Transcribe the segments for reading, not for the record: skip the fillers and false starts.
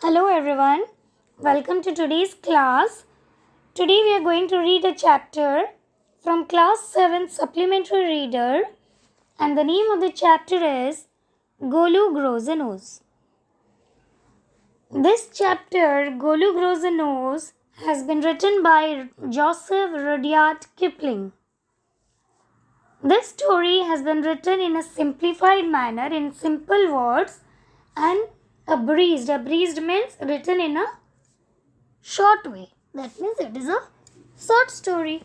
Hello everyone, welcome to today's class. Today we are going to read a chapter from class 7 supplementary reader, and the name of the chapter is Golu Grows a Nose. This chapter, Golu Grows a Nose, has been written by Joseph Rudyard Kipling. This story has been written in a simplified manner in simple words and abreast. Abreast means written in a short way. That means it is a short story.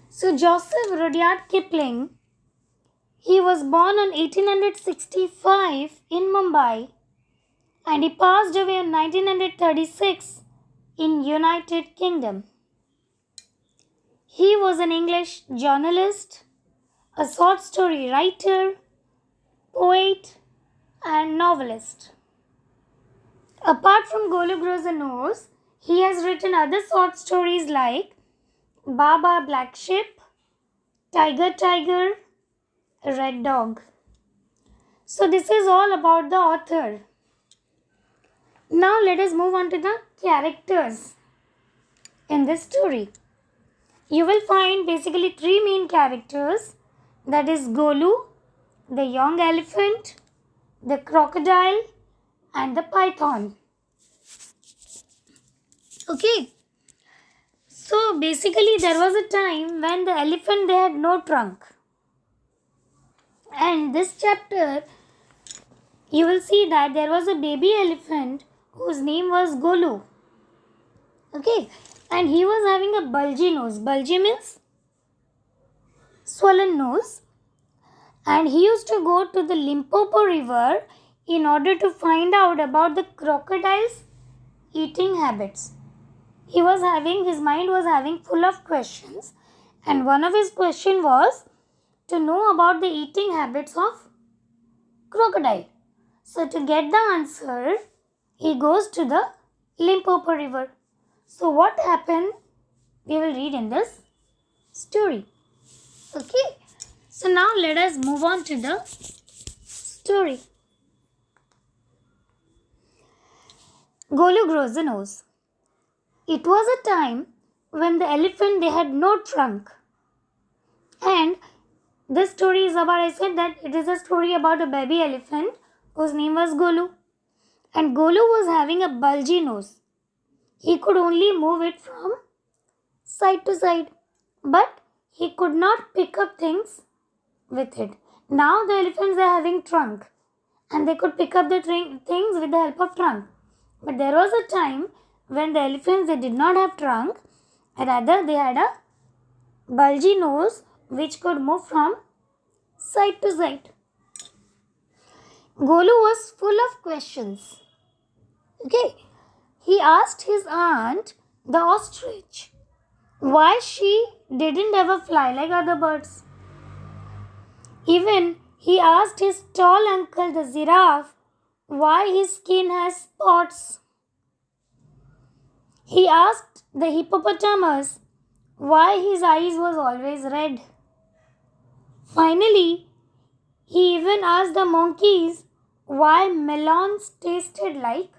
So Joseph Rudyard Kipling, he was born on 1865 in Mumbai and he passed away in 1936 in United Kingdom. He was an English journalist, a short story writer, poet and novelist. Apart from Golu Grows a Nose, he has written other short stories like Baba Black Sheep, Tiger Tiger, Red Dog. So this is all about the author. Now let us move on to the characters in this story. You will find basically three main characters, that is Golu, the young elephant, the crocodile and the python. Okay. So basically there was a time when the elephant, they had no trunk. And this chapter you will see that there was a baby elephant whose name was Golu. Okay. And he was having a bulgy nose. Bulgy means swollen nose. And he used to go to the Limpopo river in order to find out about the crocodile's eating habits. His mind was having full of questions, and one of his questions was to know about the eating habits of crocodile. So to get the answer, he goes to the Limpopo river. So what happened, we will read in this story. Okay. So now let us move on to the story. Golu Grows a Nose. It was a time when the elephant, they had no trunk. And this story is about, I said that it is a story about a baby elephant whose name was Golu. And Golu was having a bulgy nose. He could only move it from side to side. But he could not pick up things with it. Now the elephants are having trunk. And they could pick up the things with the help of trunk. But there was a time when the elephants, they did not have trunk. Rather they had a bulgy nose which could move from side to side. Golu was full of questions. Okay. He asked his aunt, the ostrich, why she didn't ever fly like other birds. Even he asked his tall uncle, the giraffe, why his skin has spots. He asked the hippopotamus why his eyes was always red. Finally, he even asked the monkeys why melons tasted like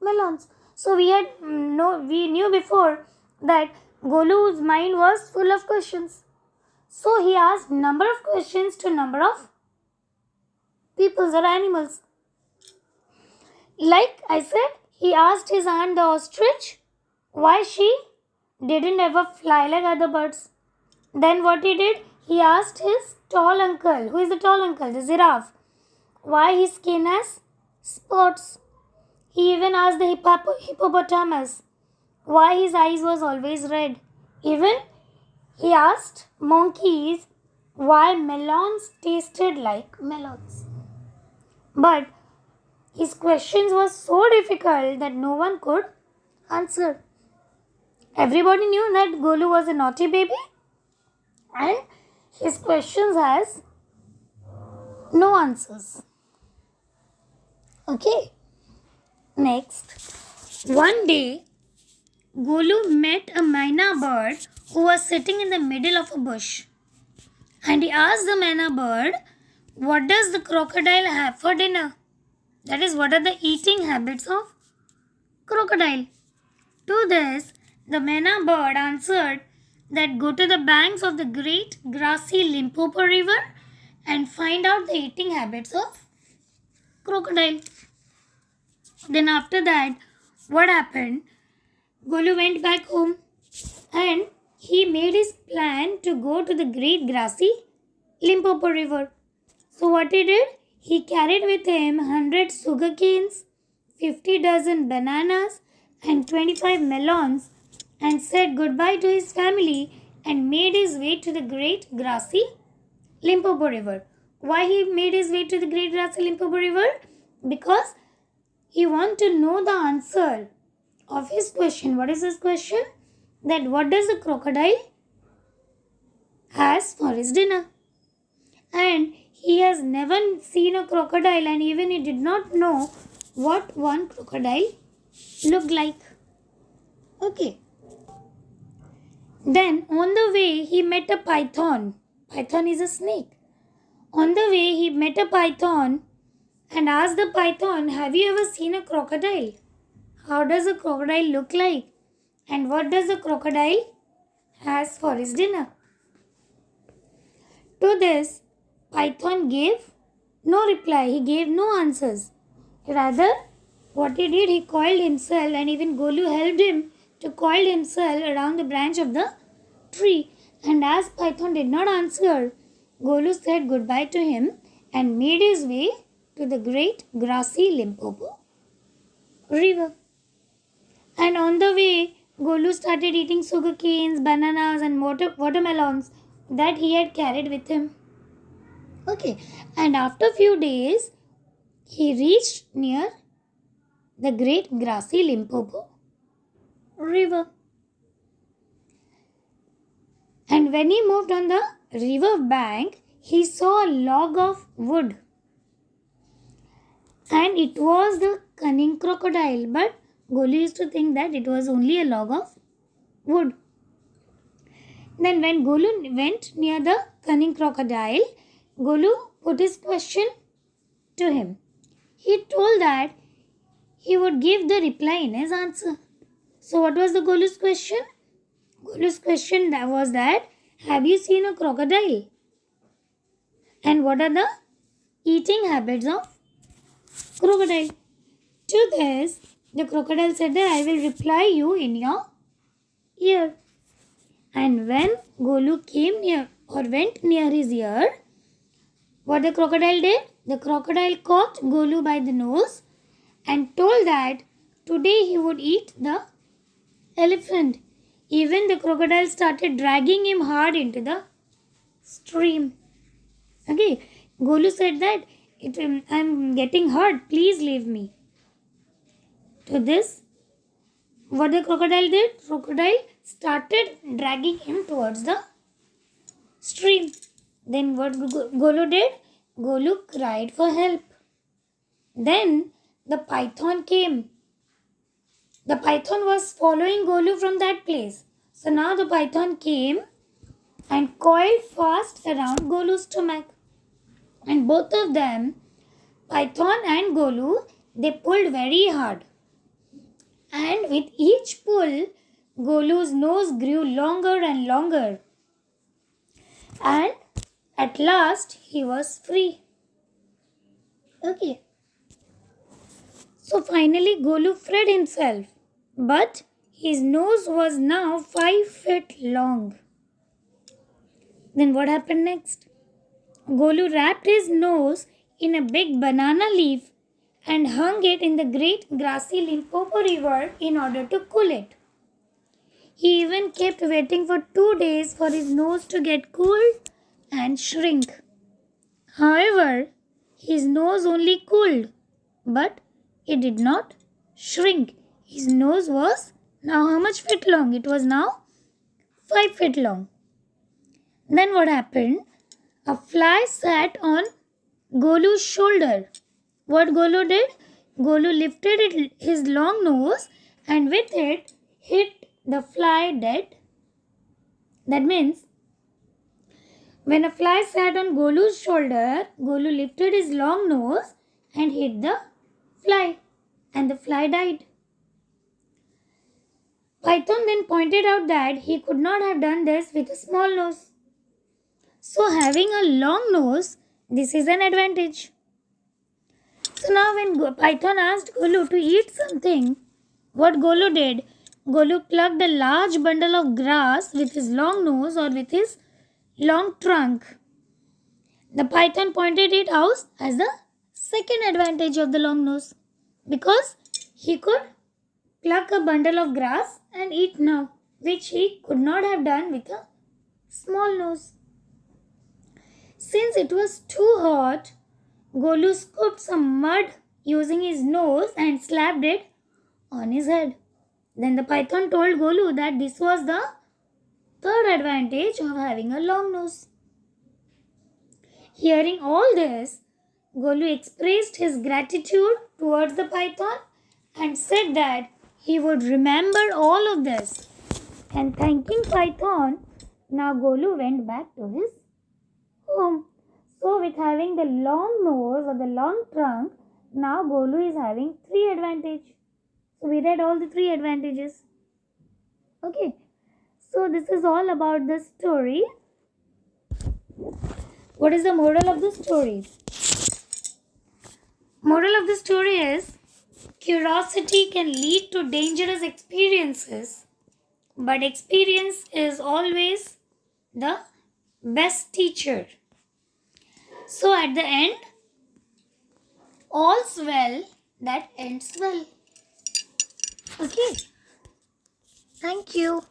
melons. So we knew before that Golu's mind was full of questions. So he asked number of questions to number of peoples or animals. Like I said, he asked his aunt the ostrich why she didn't ever fly like other birds. Then what he did, he asked his tall uncle. Who is the tall uncle? The giraffe. Why his skin has spots. He even asked the hippopotamus why his eyes was always red. Even he asked monkeys why melons tasted like melons. But his questions were so difficult that no one could answer. Everybody knew that Golu was a naughty baby and his questions has no answers. Okay. Next, one day Golu met a myna bird who was sitting in the middle of a bush. And he asked the myna bird, what does the crocodile have for dinner? That is, what are the eating habits of crocodile. To this, the Mena bird answered that go to the banks of the great grassy Limpopo river and find out the eating habits of crocodile. Then after that, what happened? Golu went back home and he made his plan to go to the great grassy Limpopo river. So what he did? He carried with him 100 sugar canes, 50 dozen bananas and 25 melons and said goodbye to his family and made his way to the great grassy Limpopo river. Why he made his way to the great grassy Limpopo river? Because he wanted to know the answer of his question. What is his question? That what does the crocodile has for his dinner? And he has never seen a crocodile and even he did not know what one crocodile looked like. Okay. Then on the way he met a python. Python is a snake. On the way he met a python and asked the python, have you ever seen a crocodile? How does a crocodile look like? And what does a crocodile has for his dinner? To this, Python gave no reply. He gave no answers. Rather, what he did, he coiled himself and even Golu helped him to coil himself around the branch of the tree. And as Python did not answer, Golu said goodbye to him and made his way to the great grassy Limpopo river. And on the way, Golu started eating sugar canes, bananas and watermelons that he had carried with him. Okay, and after a few days, he reached near the great grassy Limpopo river. And when he moved on the river bank, he saw a log of wood. And it was the cunning crocodile, but Golu used to think that it was only a log of wood. Then when Golu went near the cunning crocodile, Golu put his question to him. He told that he would give the reply in his answer. So what was the Golu's question? Golu's question was that, have you seen a crocodile? And what are the eating habits of crocodile? To this, the crocodile said that I will reply you in your ear. And when Golu came near or went near his ear, what the crocodile did? The crocodile caught Golu by the nose and told that today he would eat the elephant. Even the crocodile started dragging him hard into the stream. Okay, Golu said that I'm getting hurt, please leave me. To this, what the crocodile did? Crocodile started dragging him towards the stream. Then what Golu did? Golu cried for help. Then the python came. The python was following Golu from that place. So now the python came and coiled fast around Golu's stomach. And both of them, Python and Golu, they pulled very hard. And with each pull, Golu's nose grew longer and longer. And at last, he was free. Okay. So finally, Golu freed himself. But his nose was now 5 feet long. Then what happened next? Golu wrapped his nose in a big banana leaf and hung it in the great grassy Limpopo river in order to cool it. He even kept waiting for 2 days for his nose to get cooled and shrink. However, his nose only cooled, but it did not shrink. His nose was now how much feet long? It was now 5 feet long. Then what happened? A fly sat on Golu's shoulder. What Golu did? Golu lifted his long nose and with it hit the fly dead. That means when a fly sat on Golu's shoulder, Golu lifted his long nose and hit the fly and the fly died. Python then pointed out that he could not have done this with a small nose. So having a long nose, this is an advantage. So now when Python asked Golu to eat something, what Golu did, Golu plucked a large bundle of grass with his long nose or with his long trunk. The Python pointed it out as the second advantage of the long nose because he could pluck a bundle of grass and eat now, which he could not have done with a small nose. Since it was too hot, Golu scooped some mud using his nose and slapped it on his head. Then the Python told Golu that this was the third advantage of having a long nose. Hearing all this, Golu expressed his gratitude towards the Python and said that he would remember all of this. And thanking Python, now Golu went back to his home. So with having the long nose or the long trunk, now Golu is having 3 advantages. So we read all the 3 advantages. Okay. So this is all about the story. What is the moral of the story? Moral of the story is curiosity can lead to dangerous experiences, but experience is always the best teacher. So at the end, all's well that ends well. Okay. Thank you.